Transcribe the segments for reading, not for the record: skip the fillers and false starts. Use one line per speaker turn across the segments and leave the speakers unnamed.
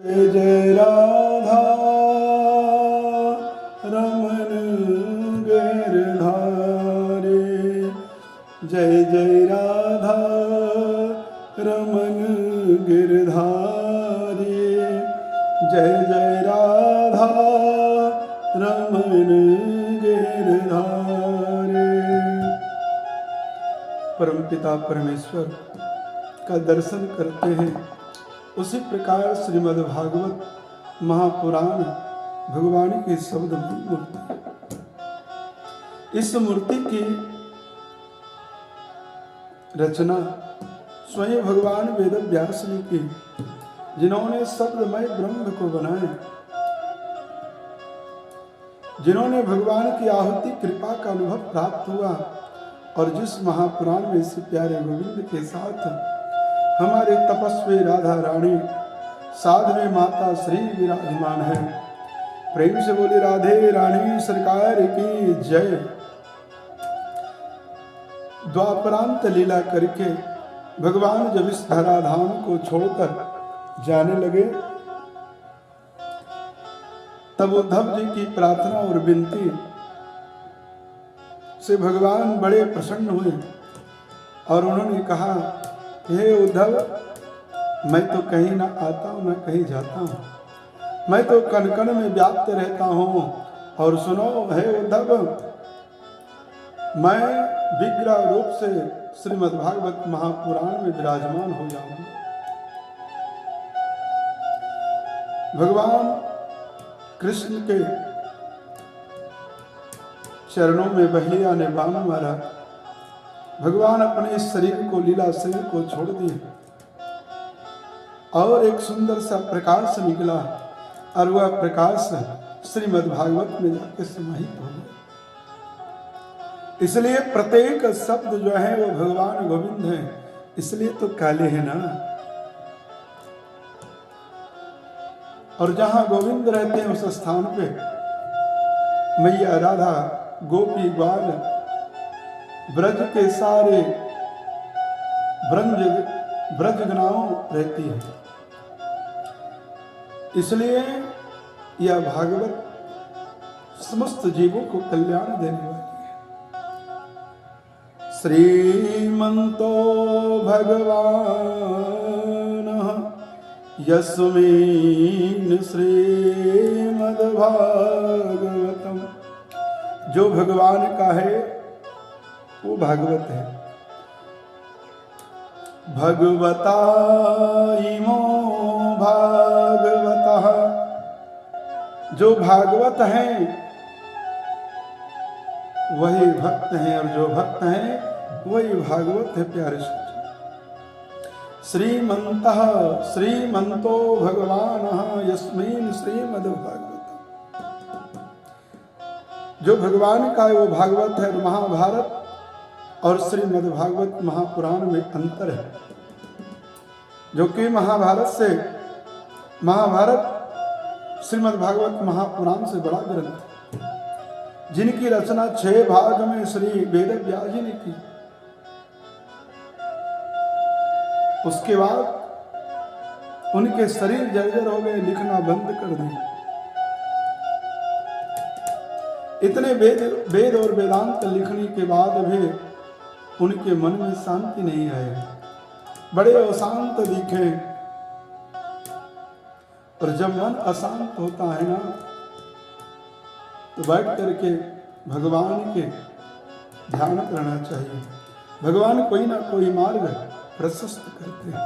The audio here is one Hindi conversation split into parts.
जय जय राधा रमन गिरधारी, जय जय राधा रमन गिरधारी, जय जय राधा रमन गिरधारी। परमपिता परमेश्वर का दर्शन करते हैं, उसी प्रकार श्रीमद् भागवत महापुराण भगवान की शब्द मूर्ति, इस मूर्ति की रचना स्वयं भगवान वेद व्यास ने की, जिन्होंने शब्दमय ब्रह्म को बनाया, जिन्होंने भगवान की आहुति कृपा का अनुभव प्राप्त हुआ, और जिस महापुराण में इस प्यारे गोविंद के साथ हमारे तपस्वी राधा रानी साधवे माता श्री विराजमान है। प्रेम से बोली राधे रानी सरकार की जय। द्वापरांत लीला करके भगवान जब इस धराधाम को छोड़कर जाने लगे, तब उद्धव जी की प्रार्थना और विनती से भगवान बड़े प्रसन्न हुए और उन्होंने कहा, हे उद्धव, मैं तो कहीं ना आता हूं ना कहीं जाता हूं, मैं तो कण कण में व्याप्त रहता हूं। और सुनो हे उद्धव, मैं विग्रह रूप से श्रीमद् भागवत महापुराण में विराजमान हो जाऊंगा। भगवान कृष्ण के चरणों में बहेलिया ने बाण मारा, भगवान अपने इस शरीर को, लीला शरीर को छोड़ दिए और एक सुंदर सा प्रकाश निकला, और वह प्रकाश श्रीमद् भागवत में जाकर समाहित हो गया। इसलिए प्रत्येक शब्द जो है वो भगवान गोविंद है, इसलिए तो काले हैं ना। और जहां गोविंद रहते हैं उस स्थान पे मैया राधा, गोपी ग्वाल, ब्रज के सारे ब्रजगनाओं रहती है। इसलिए यह भागवत समस्त जीवों को कल्याण देने वाली है। श्रीमंतो भगवान यस्मिन् श्रीमद् भागवतम, जो भगवान का है वो भागवत है। भगवता इमो भागवतः, जो भागवत हैं वही भक्त हैं, और जो भक्त हैं वही भागवत है। प्यारे श्रीमंतः श्रीमंतो भगवान यस्मिन् श्रीमद् भागवतम्, जो भगवान का है वो भागवत है। और महाभारत और श्रीमद् भागवत महापुराण में अंतर है, जो कि महाभारत श्रीमद् भागवत महापुराण से बड़ा ग्रंथ, जिनकी रचना 6 भाग में श्री वेद व्यास जी ने की। उसके बाद उनके शरीर जर्जर हो गए, लिखना बंद कर दिए। इतने वेद और वेदांत लिखने के बाद भी उनके मन में शांति नहीं आया, बड़े अशांत दिखे। और जब मन अशांत होता है ना, तो बैठ करके भगवान के ध्यान करना चाहिए। भगवान कोई ना कोई मार्ग प्रशस्त करते हैं।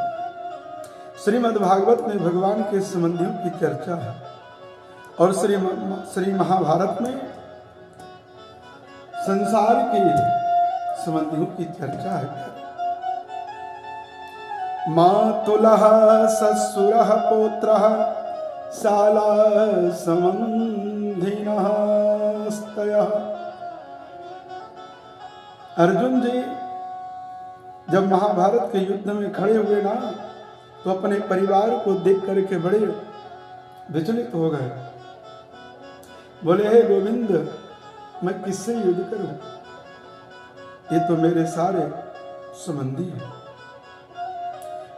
श्रीमद् भागवत में भगवान के संबंधियों की चर्चा है, और श्री महाभारत में संसार के संबंधियों की चर्चा है। मातुलः ससुरः पौत्रः शाला संबंधिनः स्तयः। अर्जुन जी जब महाभारत के युद्ध में खड़े हुए ना, तो अपने परिवार को देख करके बड़े विचलित हो गए। बोले, हे गोविंद, मैं किससे युद्ध करूं? ये तो मेरे सारे संबंधी हैं।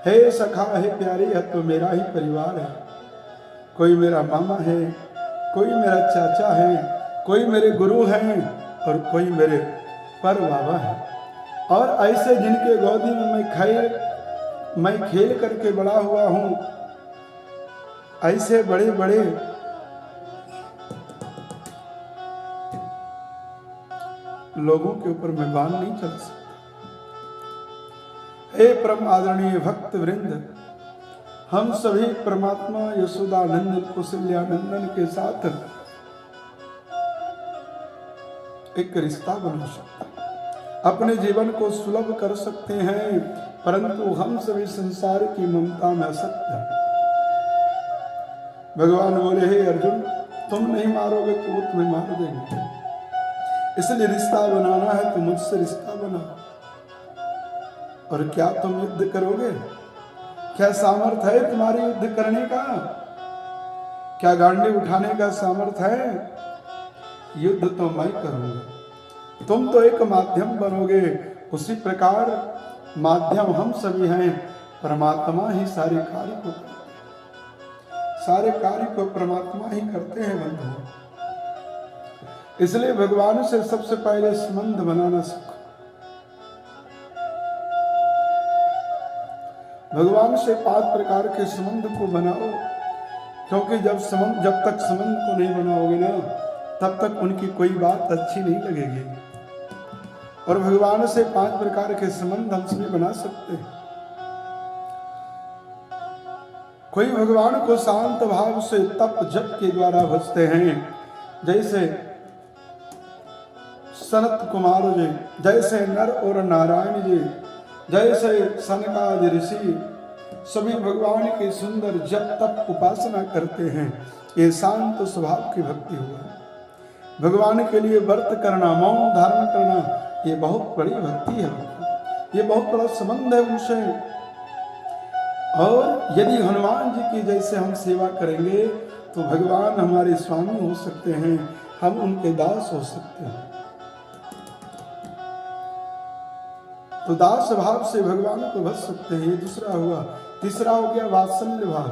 हे सखा, हे प्यारे, यह तो मेरा ही परिवार है। कोई मेरा मामा है, कोई मेरा चाचा है, कोई मेरे गुरु हैं और कोई मेरे पर बाबा है। और ऐसे जिनके गोदी में मैं खेल करके बड़ा हुआ हूं, ऐसे बड़े बड़े लोगों के ऊपर मैं बाण नहीं चल सकता। हे परम आदरणीय भक्त वृंद, हम सभी परमात्मा यशोदानंदन कौशल्यानंदन के साथ एक रिश्ता बना सकते हैं, अपने जीवन को सुलभ कर सकते हैं, परंतु हम सभी संसार की ममता में असक्त हैं। भगवान बोले, हे अर्जुन, तुम नहीं मारोगे तो वो तुम्हें मार देंगे, इसलिए रिश्ता बनाना है तो मुझसे रिश्ता बनाओ। और क्या तुम युद्ध करोगे? क्या सामर्थ्य है तुम्हारे युद्ध करने का? क्या गांडी उठाने का सामर्थ्य है? युद्ध तो मैं करूंगा, तुम तो एक माध्यम बनोगे। उसी प्रकार माध्यम हम सभी हैं, परमात्मा ही सारे कार्य को करते हैं, सारे कार्य को परमात्मा ही करते हैं बंधु। इसलिए भगवान से सबसे पहले संबंध बनाना सीखो। भगवान से 5 प्रकार के संबंध को बनाओ, क्योंकि जब तक संबंध को नहीं बनाओगे ना, तब तक उनकी कोई बात अच्छी नहीं लगेगी। और भगवान से 5 प्रकार के संबंध हम सभी बना सकते हैं। कोई भगवान को शांत भाव से तप जप के द्वारा भजते हैं, जैसे सनत कुमार जी, जैसे नर और नारायण जी, जैसे सनकादि ऋषि, सभी भगवान के सुंदर जप तप उपासना करते हैं। ये शांत स्वभाव की भक्ति हुआ। भगवान के लिए व्रत करना, मौन धारण करना, ये बहुत बड़ी भक्ति है, ये बहुत बड़ा संबंध है उनसे। और यदि हनुमान जी की जैसे हम सेवा करेंगे तो भगवान हमारे स्वामी हो सकते हैं, हम उनके दास हो सकते हैं। तो दास भाव से भगवान को भज सकते हैं। ये दूसरा हुआ। तीसरा हो गया वात्सल्य भाव।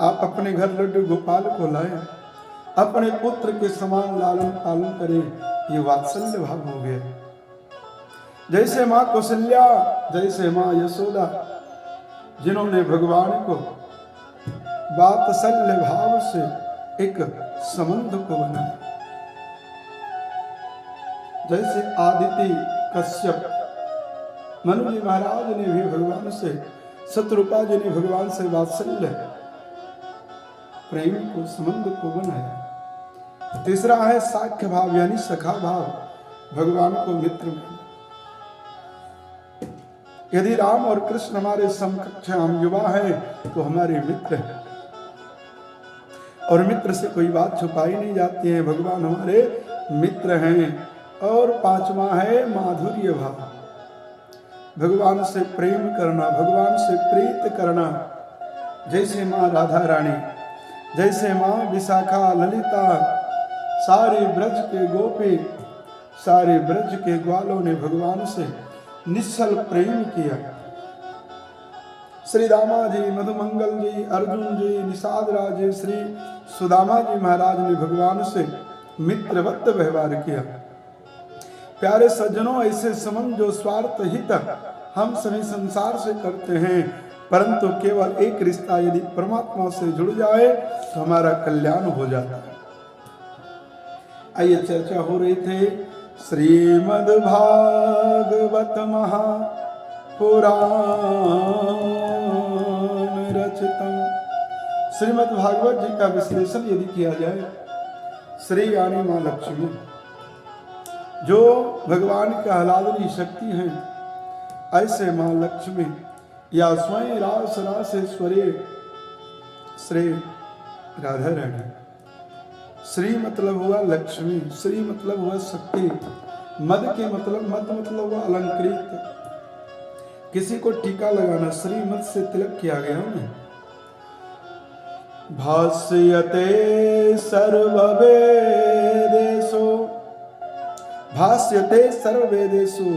आप अपने घर लड्डू गोपाल को लाए, अपने पुत्र के समान लालन पालन करें, ये वात्सल्य भाव हो गया। जैसे मां कौशल्या, जैसे मां यशोदा, जिन्होंने भगवान को वात्सल्य भाव से एक संबंध को बनाया। जैसे आदिति कश्यप, मनु जी महाराज ने भी भगवान से, शत्रुपा जी ने भगवान से वात्सल्य प्रेम को, संबंध को बनाया। तीसरा है साख्य भाव, यानी सखा भाव, भगवान को मित्र में। यदि राम और कृष्ण हमारे समकक्ष, हम युवा हैं, तो हमारे मित्र हैं, और मित्र से कोई बात छुपाई नहीं जाती है। भगवान हमारे मित्र हैं। और 5वां है माधुर्य भाव, भगवान से प्रेम करना, भगवान से प्रीत करना। जैसे मां राधा रानी, जैसे मां विशाखा, ललिता, सारे ब्रज के गोपी, सारे ब्रज के ग्वालों ने भगवान से निश्चल प्रेम किया। श्री दामा जी, मधुमंगल जी, अर्जुन जी, निषाद राज जी, श्री सुदामा जी महाराज ने भगवान से मित्रवत व्यवहार किया। प्यारे सज्जनों, ऐसे संबंध जो स्वार्थ हित हम सभी संसार से करते हैं, परंतु केवल एक रिश्ता यदि परमात्मा से जुड़ जाए तो हमारा कल्याण हो जाता है। आइए, चर्चा हो रही थी श्रीमद् भागवत महापुराण रचितम। श्रीमद् भागवत जी का विश्लेषण यदि किया जाए, श्री यानी मां लक्ष्मी, जो भगवान की आह्लादनी शक्ति हैं, ऐसे मां लक्ष्मी या स्वयं रास रासेश्वरी श्री राधा रानी। श्री मतलब हुआ लक्ष्मी, श्री मतलब हुआ शक्ति, मद के मतलब हुआ अलंकृत। किसी को टीका लगाना, श्रीमद से तिलक किया गया उन्हें। भाष्यते सर्ववेदेषु, भाष्यते सर्ववेदेषु,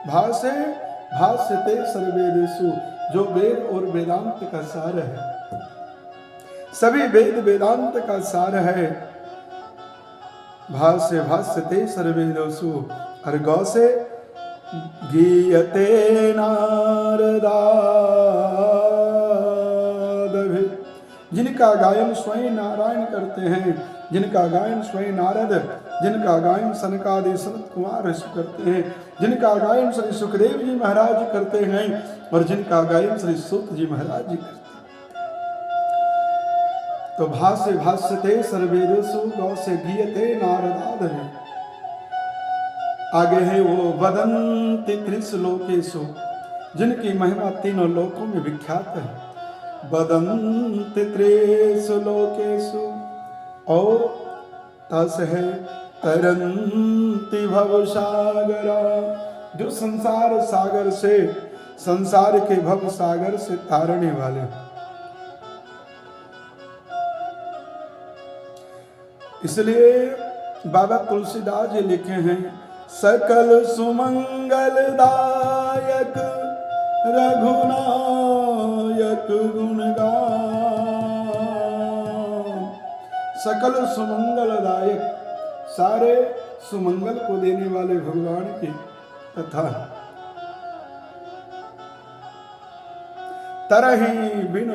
भाष्यते सर्ववेदेषु, जो वेद और वेदांत का सार है। सभी वेद वेदांत का सार है। भाष्य भाष्यते सर्वेदोषु और गौ से गीयते नारदादभि। जिनका गायन स्वयं नारायण करते हैं, जिनका गायन स्वयं नारद, जिनका गायन सनकादि सनत कुमार ऋषि करते हैं, जिनका गायन श्री सुखदेव जी महाराज करते हैं और जिनका गायन श्री सूत जी महाराज जी करते हैं। तो भाष्य भाष्यते सर्वेदेषु गौ से गीयते नारदादभि। आगे है वो वदन्ति त्रिश्लोकेषु, जिनकी महिमा तीनों लोकों में विख्यात है। वदन्ति त्रिश्लोकेषु और तस है तरन्ति भवसागरा, जो संसार सागर से, संसार के भव सागर से तारने वाले। इसलिए बाबा तुलसीदास जी लिखे हैं, सकल सुमंगलदायक रघुनायक गुणगान। सकल सुमंगलदायक, सारे सुमंगल को देने वाले भगवान की कथा। तरहि बिन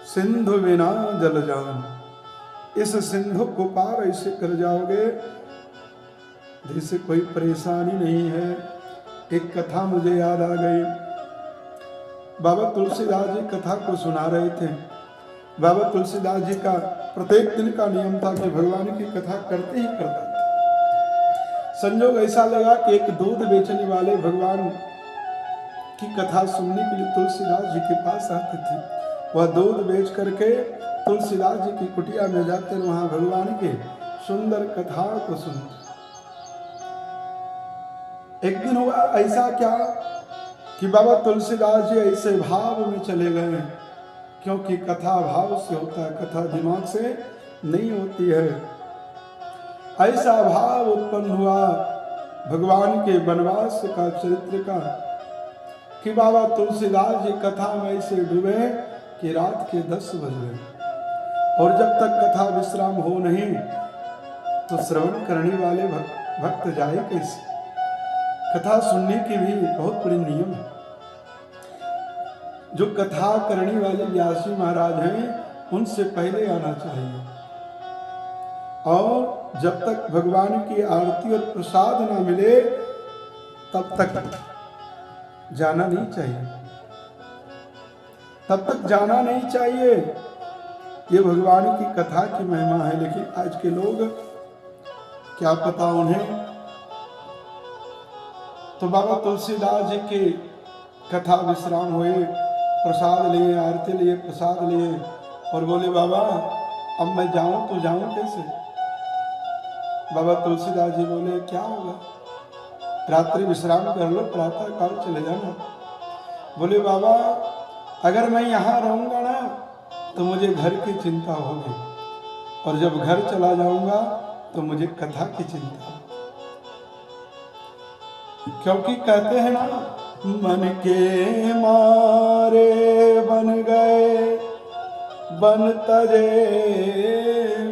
सिंधु बिना जल जान। इस सिंधु को पार ऐसे कर जाओगे जैसे कोई परेशानी नहीं है। एक कथा मुझे याद आ गई। बाबा तुलसीदास जी कथा को सुना रहे थे। बाबा तुलसीदास जी का प्रत्येक दिन का नियम था कि भगवान की कथा करते ही करता था। संयोग ऐसा लगा कि एक दूध बेचने वाले भगवान की कथा सुनने के लिए तुलसीदास जी के पास आते थे। वह दूध बेच करके तुलसीदास जी की कुटिया में जाते, वहां भगवान के सुंदर कथा को सुनते। एक दिन हुआ ऐसा क्या कि बाबा तुलसीदास जी ऐसे भाव में चले गए, क्योंकि कथा भाव से होता है, कथा दिमाग से नहीं होती है। ऐसा भाव उत्पन्न हुआ भगवान के वनवास का, चरित्र का, कि बाबा तुलसीदास जी कथा में ऐसे डूबे कि रात के 10 बज गए। और जब तक कथा विश्राम हो नहीं तो श्रवण करने वाले भक्त जाए कैसे। कथा सुनने की भी बहुत बड़ी नियम है। जो कथा करने वाले व्यास जी महाराज हैं उनसे पहले आना चाहिए, और जब तक भगवान की आरती और प्रसाद ना मिले तब तक जाना नहीं चाहिए, तब तक जाना नहीं चाहिए। ये भगवान की कथा की महिमा है। लेकिन आज के लोग क्या पता उन्हें। तो बाबा तुलसीदास जी की कथा विश्राम हुए, प्रसाद लिए, आरती लिए, प्रसाद लिए, और बोले बाबा अब मैं जाऊं तो जाऊं कैसे। बाबा तुलसीदास जी बोले क्या होगा, रात्रि विश्राम कर लो, प्रातः काल चले जाना। बोले बाबा अगर मैं यहाँ रहूंगा ना तो मुझे घर की चिंता होगी, और जब घर चला जाऊंगा तो मुझे कथा की चिंता होगी। क्योंकि कहते हैं ना, मन के मारे बन गए बन तजे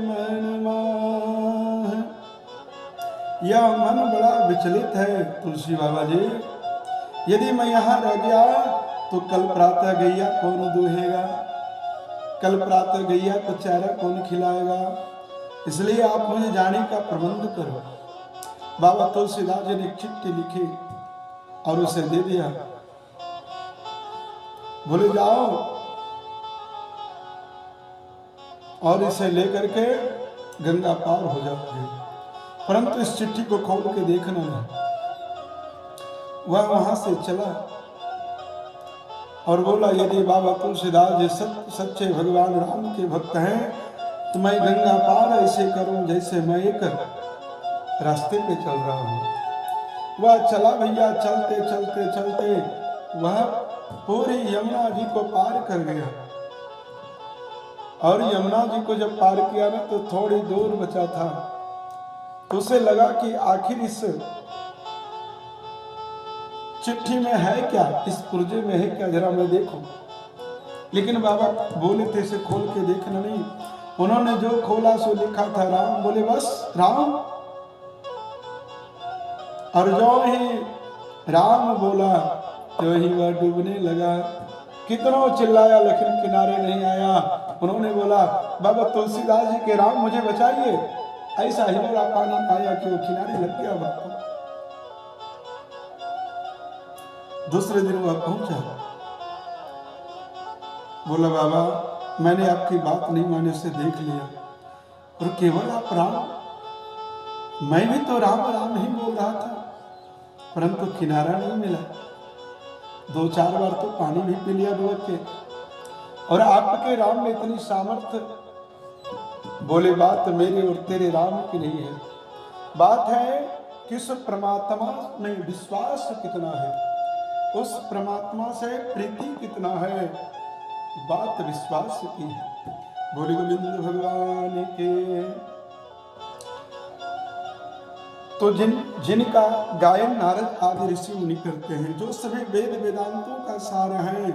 मन माह। यह मन बड़ा विचलित है तुलसी बाबा जी। यदि मैं यहाँ रह गया तो कल प्रातः गैया कौन दूहेगा, कल प्रातः गैया को चारा कौन खिलाएगा। इसलिए आप मुझे जाने का प्रबंध करो। बाबा तुलसीदास जी ने चिट्ठी लिखी और उसे दे दिया। बोले जाओ और इसे लेकर के गंगा पार हो जाओगे, परंतु इस चिट्ठी को खोल के देखना नहीं। वह वहां से चला और बोला यदि बाबा तुलसीदास जी सच्चे भगवान राम के भक्त हैं तो मैं गंगा पार ऐसे करूं जैसे मैं एक रास्ते पे चल रहा हूं। वह चला भैया, चलते चलते चलते वह पूरी यमुना जी को पार कर गया। और यमुना जी को जब पार किया ना तो थोड़ी दूर बचा था, तो उसे लगा कि आखिर इस चिट्ठी में है क्या, इस पुर्जे में है क्या, जरा मैं देखूं। लेकिन बाबा बोले थे इसे खोल के देखना नहीं। उन्होंने जो खोला सो लिखा था राम। बोले बस राम। और जो ही राम बोला तो ही वह डूबने लगा। कितनों चिल्लाया लेकिन किनारे नहीं आया। उन्होंने बोला बाबा तुलसीदास जी के राम मुझे बचाइए। ऐसा हिलोरा पानी आया कि वो किनारे लग गया भक्तों। दूसरे दिन वह पहुंचा। बोला बाबा मैंने आपकी बात नहीं माने से देख लिया, और केवल आप राम, मैं भी तो राम राम ही बोल रहा था, परंतु किनारा नहीं मिला। 2-4 बार तो पानी भी पी लिया डूब के, और आपके राम में इतनी सामर्थ्य। बोले बात मेरे और तेरे राम की नहीं है, बात है किस परमात्मा में विश्वास कितना है, उस परमात्मा से प्रीति कितना है, बात विश्वास की है। बोले गोविंद भगवान के। तो जिनका गायन नारद आदि ऋषि मुनि करते हैं, जो सभी वेद वेदांतों का सार है,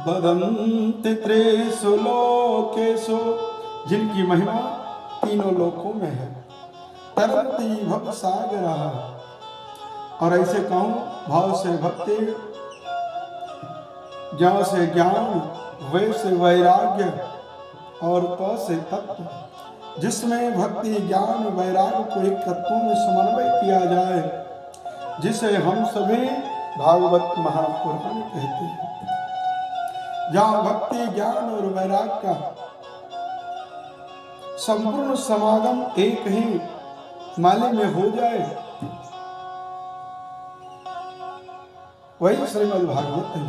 बदंत त्रिषु लोकेषु, जिनकी महिमा तीनों लोकों में है, तरंती भव सागरा। और ऐसे कहूं भाव से भक्ति, ज्ञान से ज्ञान, वे से वैराग्य, और तो से तत्व, जिसमें भक्ति ज्ञान वैराग्य को एक तत्वों में समन्वय किया जाए, जिसे हम सभी भागवत महापुराण कहते हैं। जहाँ भक्ति ज्ञान और वैराग्य का संपूर्ण समागम एक ही माले में हो जाए, वही श्रीमद् भागवत है।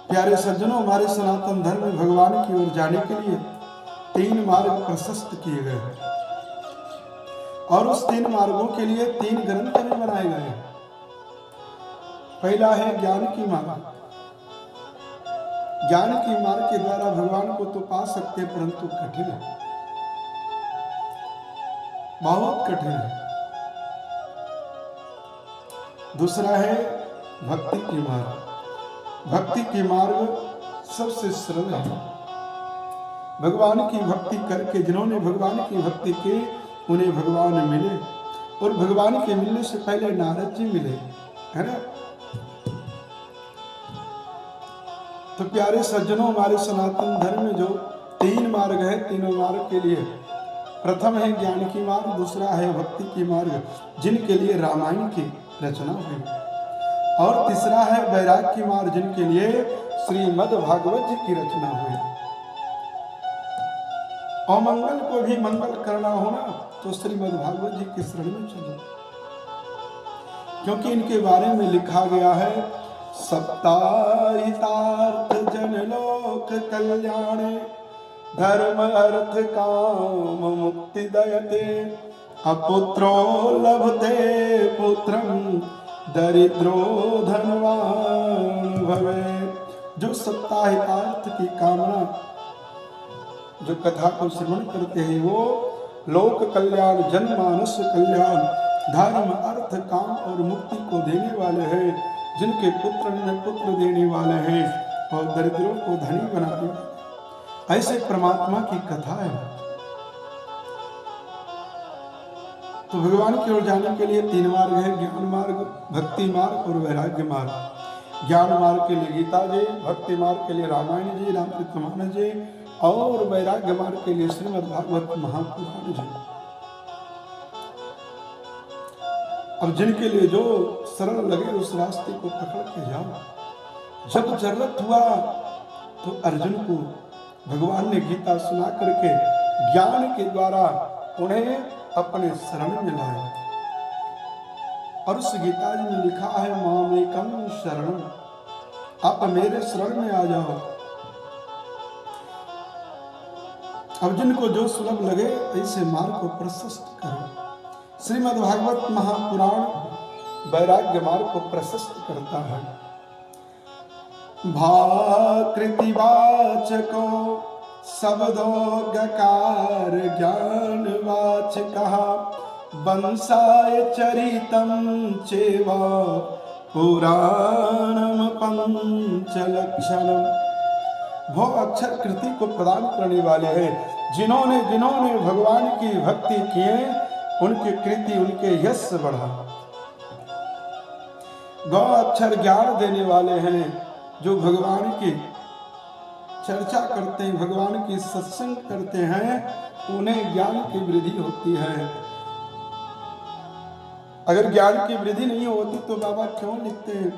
प्यारे सज्जनों, हमारे सनातन धर्म में भगवान की ओर जाने के लिए 3 मार्ग प्रशस्त किए गए हैं, और उस 3 मार्गों के लिए 3 ग्रंथ भी बनाए गए हैं। पहला है ज्ञान की मार्ग। ज्ञान की मार्ग के द्वारा भगवान को तो पा सकते, परंतु कठिन है, बहुत कठिन है। दूसरा है भक्ति की मार्ग। भक्ति के मार्ग सबसे सरल है। भगवान की भक्ति करके जिन्होंने भगवान की भक्ति की, उन्हें भगवान मिले, और भगवान के मिलने से पहले नारद जी मिले, है ना। तो प्यारे सज्जनों, हमारे सनातन धर्म में जो 3 मार्ग है, तीनों मार्ग के लिए प्रथम है ज्ञान की मार्ग, दूसरा है भक्ति की मार्ग, जिनके लिए रामायण की रचना हुई, और तीसरा है वैराग्य की मार्ग, जिनके लिए श्रीमद् भागवत जी की रचना हुई। अमंगल को भी मंगल करना हो ना, तो श्रीमद् भागवत जी की शरण में चलो, क्योंकि इनके बारे में लिखा गया है, सप्ताहितार्थ जनलोक कल्याणे, धर्म अर्थ काम मुक्ति दयते, अपुत्रो लभते पुत्रम, दरिद्रो धनवान भवे। जो सप्ताहितार्थ की कामना, जो कथा को श्रवण करते हैं, वो लोक कल्याण, जनमानस कल्याण, धर्म अर्थ काम और मुक्ति को देने वाले हैं, जिनके पुत्र ने पुत्र देने वाले हैं, और दरिद्रों को धनी बनाने वाले। ऐसे परमात्मा की कथा है। तो भगवान की ओर जाने के लिए 3 मार्ग है, ज्ञान मार्ग, भक्ति मार्ग और वैराग्य मार्ग। ज्ञान मार्ग के लिए गीता जी, भक्ति मार्ग के लिए रामायण जी, रामचरित मानस जी, और वैराग्य मार्ग के लिए श्रीमद् भागवत महापुराण जी। अब जिनके लिए जो सरल लगे उस रास्ते को पकड़ के जाओ। जब जरूरत हुआ तो अर्जुन को भगवान ने गीता सुना करके ज्ञान के द्वारा उन्हें अपने शरण में लाया, और उस गीता जी में लिखा है, मामेकम शरणम, आप मेरे शरण में आ जाओ। अब जिनको जो सुलभ लगे ऐसे मार्ग को प्रशस्त करो। श्रीमद् भागवत महापुराण वैराग्य मार्ग को प्रशस्त करता है। भाकृति वाचको शब्दो गकार ज्ञान वाचकः, बंसाय चरितम चेवा पुराणम पंचलक्षणम। वो अक्षर कृति को प्रदान करने वाले हैं। जिन्होंने जिन्होंने भगवान की भक्ति किए उनकी कृति उनके यश बढ़ा। गौ अक्षर ज्ञान देने वाले हैं। जो भगवान की चर्चा करते हैं, भगवान की सत्संग करते हैं, उन्हें ज्ञान की वृद्धि होती है। अगर ज्ञान की वृद्धि नहीं होती तो बाबा क्यों लिखते हैं,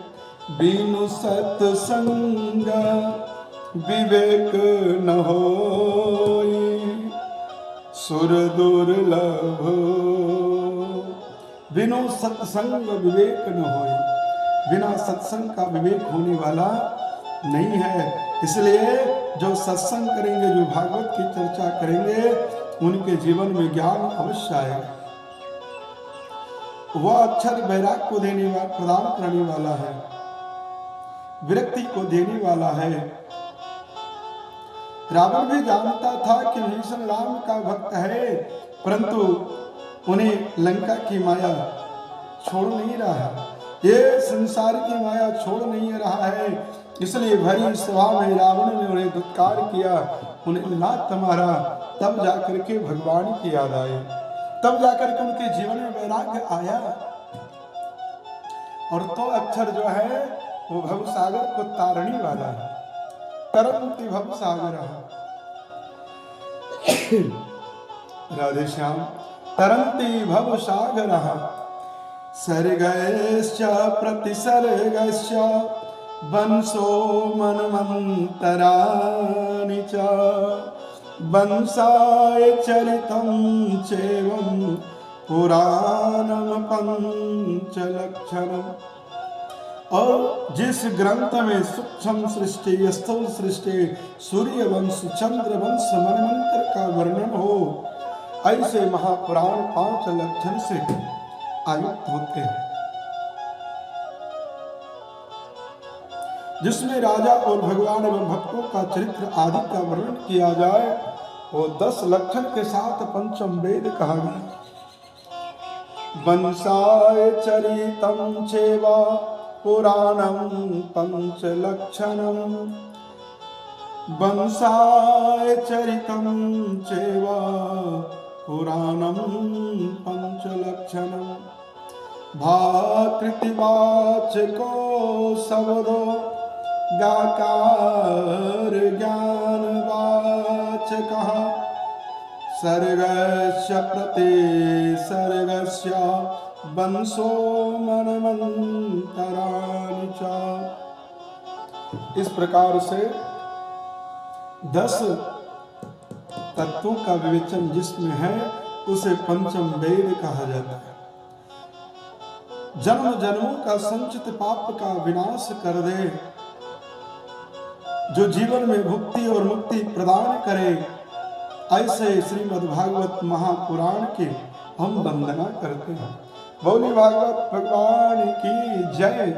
बिनु सत्संग विवेक न होई सुर दुर्लभ। बिनु सत्संग विवेक न होई, बिना सत्संग का विवेक होने वाला नहीं है। इसलिए जो सत्संग करेंगे, जो भागवत की चर्चा करेंगे, उनके जीवन में ज्ञान अवश्य आएगा। वह अक्षर वैराग को देने वाला, प्रदान करने वाला है, विरक्ति को देने वाला है। रावण भी जानता था कि भीषण राम का भक्त है, परंतु उन्हें लंका की माया छोड़ नहीं रहा है, ये संसार की माया छोड़ नहीं रहा है। इसलिए भरी सभा में रावण ने उन्हें दुत्कार किया, उन्हें लात मारा। तब जाकर के भगवान की याद आई, तब जाकर के उनके जीवन में वैराग्य आया। और तो अक्षर जो है वो भवसागर को तारने वाला है। तरंती भवसागर राधे श्याम। तरंती भवसागर सर्गश्च प्रतिसर्गश्च वंशो मनमन्तराणि च वंशाय चरितं चैवं पुराणं पंचलक्षणम्। और जिस ग्रंथ में सूक्ष्म सृष्टि, स्थूल सृष्टि, सूर्य वंश, चंद्र वंश, मनमंत्र का वर्णन हो, ऐसे महापुराण 5 लक्षण से आयुक्त होते हैं। जिसमें राजा और भगवान एवं भक्तों का चरित्र आदि का वर्णन किया जाए, वो 10 लक्षण के साथ पंचम वेद कहा गया। वंशाय चरितं चैवा पुराणं पंचलक्षणम्। वंशाय चरितं चैवा पुराणं पंचलक्षणम्। भाकृतिवाचको शब्दो गाकार ज्ञानवाचकः सर्गस्य प्रतिसर्गस्य वंशो मनमन्तराणि च। इस प्रकार से 10 तत्वों का विवेचन जिसमें है उसे पंचम वेद कहा जाता है। जन्म जन्मों का संचित पाप का विनाश कर दे, जो जीवन में भुक्ति और मुक्ति प्रदान करे, ऐसे श्रीमद् भागवत महापुराण की हम वंदना करते हैं। बोली भागवत भगवान की जय।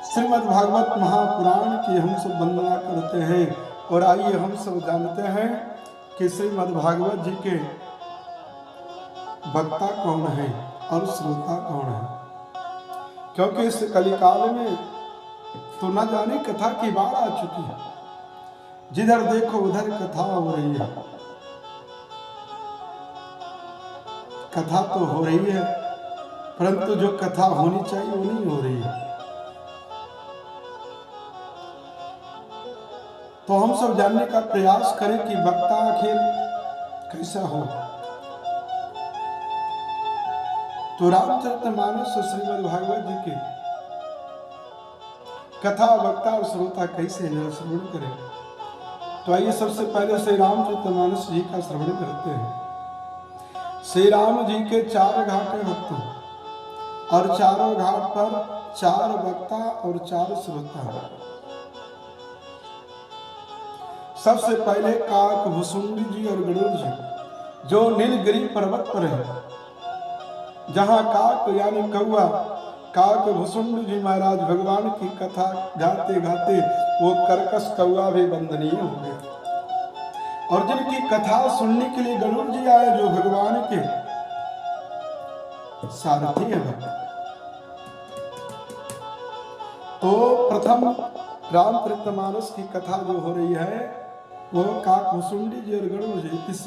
श्रीमद् भागवत महापुराण की हम सब वंदना करते हैं। और आइए हम सब जानते हैं कि श्रीमद् भागवत जी के वक्ता कौन है और श्रोता कौन है। क्योंकि इस कलिकाल में तो न जाने कथा की बाढ़ आ चुकी है। जिधर देखो उधर कथा हो रही है। कथा तो हो रही है, परंतु जो कथा होनी चाहिए वो नहीं हो रही है। तो हम सब जानने का प्रयास करें कि वक्ता आखिर कैसा हो। तो रामचरितमानस श्रीमद् भागवत जी की कथा वक्ता और श्रोता कैसे श्रवण करें। तो आइए सबसे पहले श्री रामचरितमानस जी का श्रवण करते हैं। श्री राम जी के 4 घाट हैं भक्तों, और चारों घाट पर 4 वक्ता और 4 श्रोता। सबसे पहले काक भुसुंडी जी और गरुड़ जी, जो नीलगिरी पर्वत पर है, जहां काक यानी कौआ, काक भुसुंड जी महाराज भगवान की कथा गाते गाते वो कर्कश कौआ भी वंदनीय हो गया। और जिनकी कथा सुनने के लिए गरुड़ जी आए, जो भगवान के सारथी है। तो प्रथम रामचरितमानस की कथा जो हो रही है वो काकभुसुंडी जी और गरुड़ जी, इस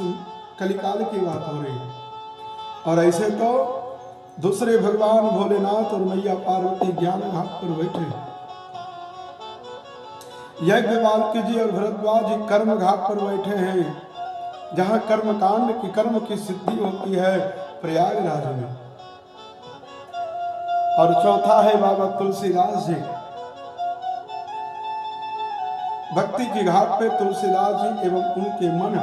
कलिकाल की बात हो रही है। और ऐसे तो दूसरे भगवान भोलेनाथ और मैया पार्वती ज्ञान घाट पर बैठे, यज्ञवाल्की जी और भरद्वाज जी कर्म घाट पर बैठे हैं, जहां कर्म कांड की कर्म की सिद्धि होती है प्रयागराज में। और चौथा है बाबा तुलसीदास जी, भक्ति की घाट पे तुलसीदास जी एवं उनके मन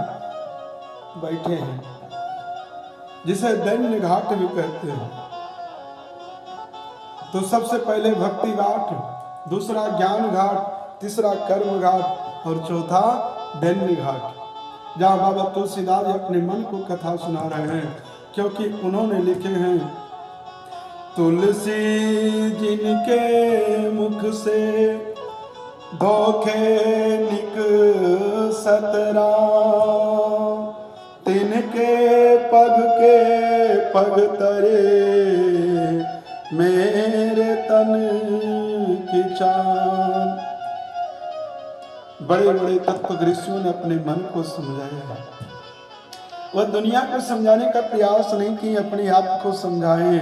बैठे हैं, जिसे दैन्य घाट भी कहते हैं। तो सबसे पहले भक्ति घाट, दूसरा ज्ञान घाट, तीसरा कर्म घाट और चौथा दैन्य घाट, जहां बाबा तुलसीदास अपने मन को कथा सुना रहे हैं। क्योंकि उन्होंने लिखे हैं, तुलसी जिनके मुख से धोखे निक सतरा, तिनके पग के पग तरे मेरे तन की चान। बड़े बड़े तत्वदर्शियों ने अपने मन को समझाया है। वह दुनिया को समझाने का प्रयास नहीं कि अपने आप को समझाएं,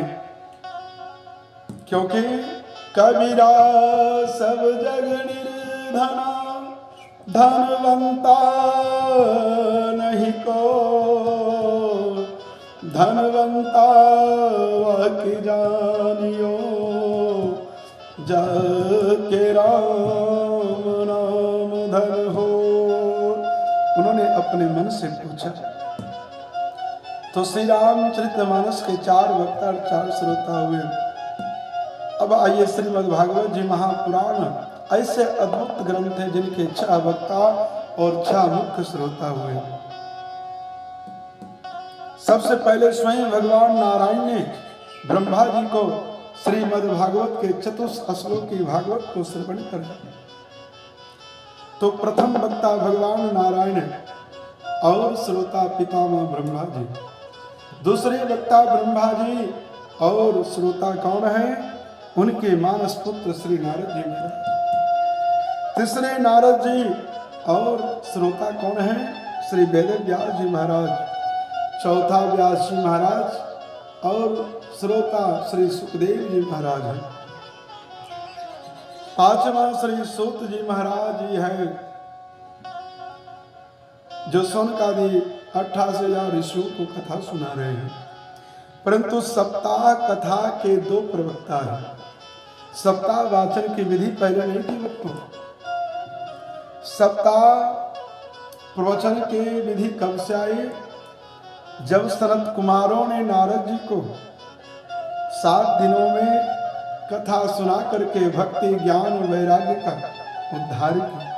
क्योंकि कबीरा सब जग निर्धना, धनवंता नहीं को, धनवंता की जानियो जाके राम नाम धन हो। उन्होंने अपने मन से पूछा। तो श्री रामचरितमानस के 4 वक्ता और 4 श्रोता हुए। अब आइए श्रीमद् भागवत जी महापुराण ऐसे अद्भुत ग्रंथ हैं जिनके 6 वक्ता और 6 मुख्य श्रोता हुए। सबसे पहले स्वयं भगवान नारायण ने ब्रह्मा जी को श्रीमद् भागवत के चतुश्लोकी भागवत को श्रवण कराया। तो प्रथम वक्ता भगवान नारायण और श्रोता पितामह ब्रह्मा जी, दूसरे वक्ता ब्रह्मा जी और श्रोता कौन है? उनके मानस पुत्र श्री नारद जी महाराज। तीसरे नारद जी और श्रोता कौन है? श्री वेद व्यास जी महाराज। चौथा व्यास जी महाराज और श्रोता श्री सुखदेव जी महाराज है। पांचवा श्री सूत जी महाराज जी है, जो सौनकादि 28,000 ऋषियों को कथा सुना रहे हैं। परंतु सप्ताह कथा के 2 प्रवक्ता हैं। सप्ताह वाचन की विधि पहले नहीं थी वक्तों। सप्ताह प्रवचन की विधि कब से आई? जब सनत कुमारों ने नारद जी को 7 दिनों में कथा सुना करके भक्ति ज्ञान वैराग्य का उद्धार किया,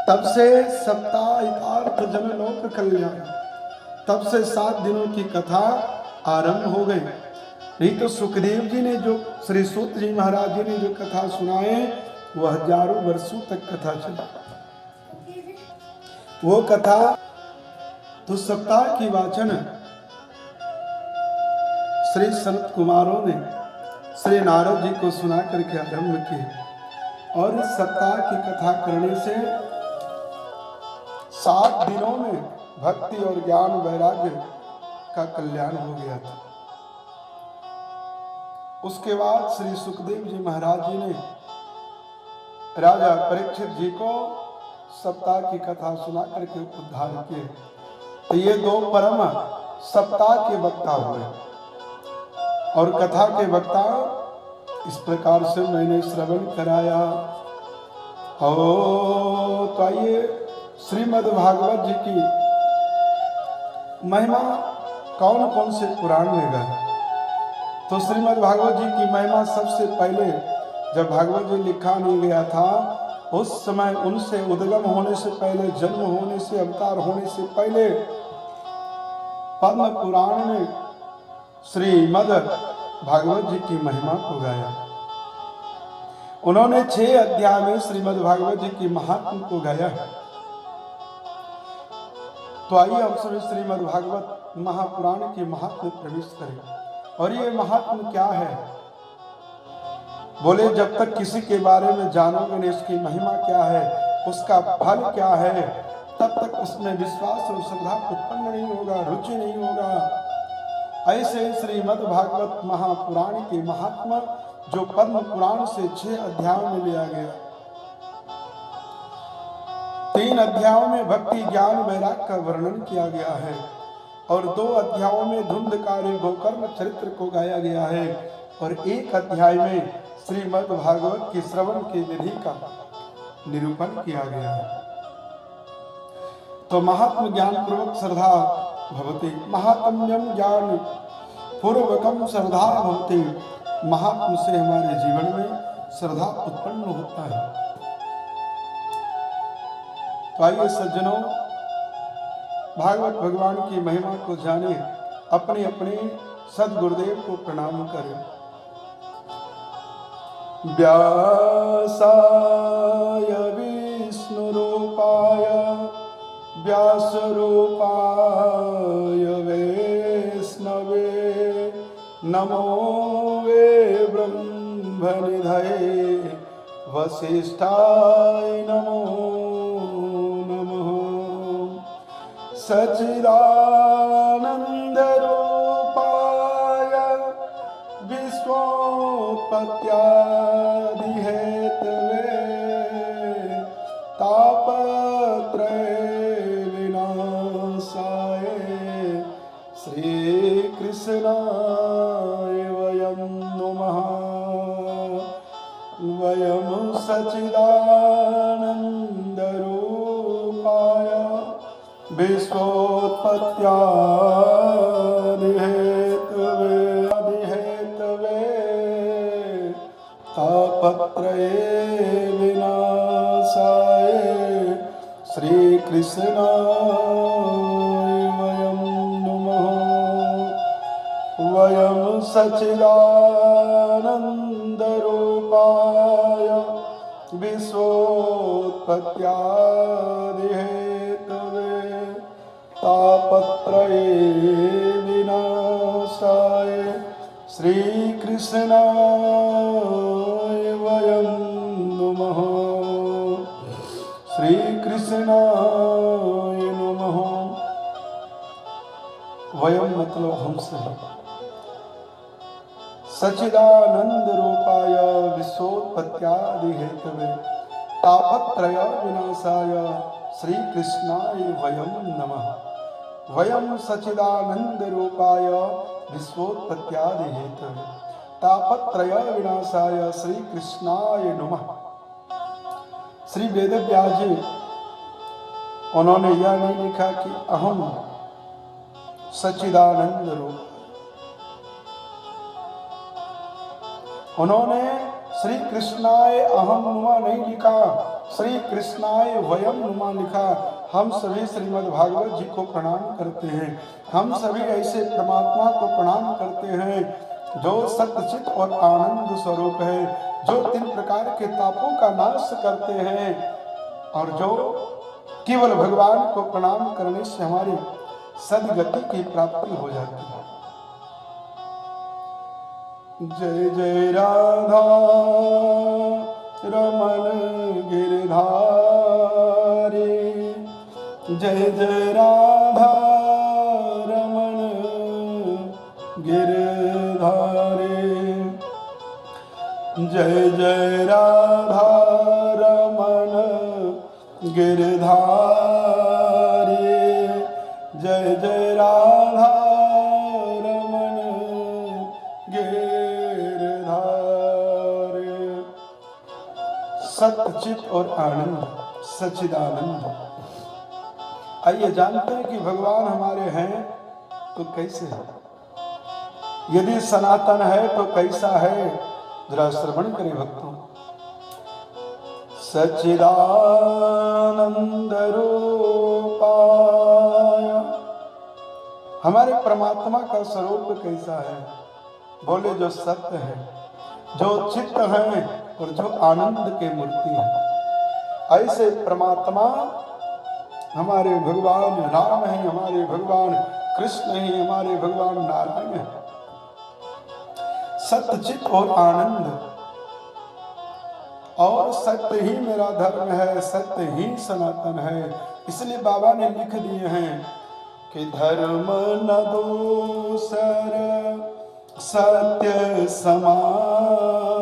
तब से सप्ताह हितार्थ जनलोक कल्याण, तब से 7 दिनों की कथा आरंभ हो गई। नहीं तो सुखदेव जी ने जो, श्री सूत जी महाराज जी ने जो कथा सुनाए वो हजारों वर्षों तक कथा चली। वो कथा तो सप्ताह की वाचन श्री सनत कुमारों ने श्री नारद जी को सुना करके आरंभ किए। और इस सप्ताह की कथा करने से 7 दिनों में भक्ति और ज्ञान वैराग्य का कल्याण हो गया था। उसके बाद श्री सुखदेव जी महाराज जी ने राजा परीक्षित जी को सप्ताह की कथा सुना करके उद्धार किए। तो ये 2 परम सप्ताह के वक्ता हुए। और कथा के वक्ता इस प्रकार से मैंने श्रवण कराया। तो आइए श्रीमद् भागवत जी की महिमा कौन कौन से पुराण में गए। तो श्रीमद् भागवत जी की महिमा सबसे पहले जब भागवत जी लिखा नहीं गया था, उस समय उनसे उद्गम होने से पहले, जन्म होने से, अवतार होने से पहले पद्म पुराण में श्रीमद् भागवत जी की महिमा को गाया। उन्होंने 6 अध्याय में श्रीमद् भागवत जी की महात्म को गाया। तो आइए हम सभी श्रीमद् भागवत महापुराण के महात्म प्रवेश करें। और ये महात्म क्या है? बोले जब तक किसी के बारे में जानोगे नहीं, उसकी महिमा क्या है, उसका फल क्या है, तब तक उसमें विश्वास और श्रद्धा उत्पन्न नहीं होगा, रुचि नहीं होगा। ऐसे श्रीमद् भागवत महापुराण के महात्मा जो पद्म पुराण से 6 अध्यायों में लिया गया। 3 अध्यायों में भक्ति ज्ञान वैराग्य का वर्णन किया गया है और 2 अध्यायों में धुंधकारी गोकर्ण चरित्र को गाया गया है और 1 अध्याय में श्रीमद् भागवत की श्रवण की विधि का निरूपण किया गया है। तो महात्म ज्ञान पूर्वक श्रद्धा भवति, महात्म्यम ज्ञान पूर्वकम श्रद्धा भवति। महात्म से हमारे जीवन में श्रद्धा उत्पन्न होता है। तो आइए सज्जनों, भागवत भगवान की महिमा को जाने, अपने अपने सद्गुरुदेव को प्रणाम करें। व्यासाय विष्णुरूपाय व्यासरूपाय वैष्णवे नमो वे ब्रह्मनिधये वसिष्ठाय नमो नमः। सच्चिदानन्दरूपाय विश्वोत्पत्त्यादिहेतवे तापत्रय विनाशाय श्रीकृष्णाय वयं नमः। वयं सच्चिदानन्दरूपाय विश्वोत्पत्त्यादिहेतवे तापत्रये विनाशाय श्रीकृष्णाय वयं नमः। वयं सच्चिदानन्दरूपाय विश्वोत्पत्त्यादिहेतवे तापत्रये विनाशाय श्रीकृष्णाय वयं नमः। श्रीकृष्णाय नमः। वयं मतलब हम सभी सच्चिदानंद रूपाय विश्वोत्पत्त्यादिहेतवे तापत्रय विनाशाय श्रीकृष्णाय वयं नमः। वयं सच्चिदानंद रूपाय विश्वोत्पत्त्यादिहेतवे तापत्रय विनाशाय श्रीकृष्णाय नमः। श्री वेदव्यास जी उन्होंने यह नहीं लिखा कि अहम सच्चिदानंद रूप, उन्होंने श्री कृष्णाय अहम नुमा नहीं लिखा, श्री कृष्णाय वयम नुमा लिखा। हम सभी श्रीमद् भागवत जी को प्रणाम करते हैं। हम सभी ऐसे परमात्मा को प्रणाम करते हैं जो सत्यचित और आनंद स्वरूप है, जो 3 प्रकार के तापों का नाश करते हैं और जो केवल भगवान को प्रणाम करने से हमारी सद्गति की प्राप्ति हो जाती है। जय जय राधा रमन गिरधारी, जय जय राधा रमन गिरधारी, जय जय राधा रमन गिरधारी, जय जय राधा रमन गिरधारी। सच्चित और आनंद, सच्चिदानंद। आइए जानते हैं कि भगवान हमारे हैं तो कैसे है, यदि सनातन है तो कैसा है। जरा श्रवण करें भक्तों। सच्चिदानंद रूपाय, हमारे परमात्मा का स्वरूप कैसा है? बोले जो सत्य है, जो चित्त है और जो आनंद के मूर्ति है। ऐसे परमात्मा हमारे भगवान राम हैं, हमारे भगवान कृष्ण हैं, हमारे भगवान नारायण हैं। सत्यचित और आनंद और सत्य ही मेरा धर्म है, सत्य ही सनातन है। इसलिए बाबा ने लिख दिए हैं कि धर्म न दोसर सत्य समान,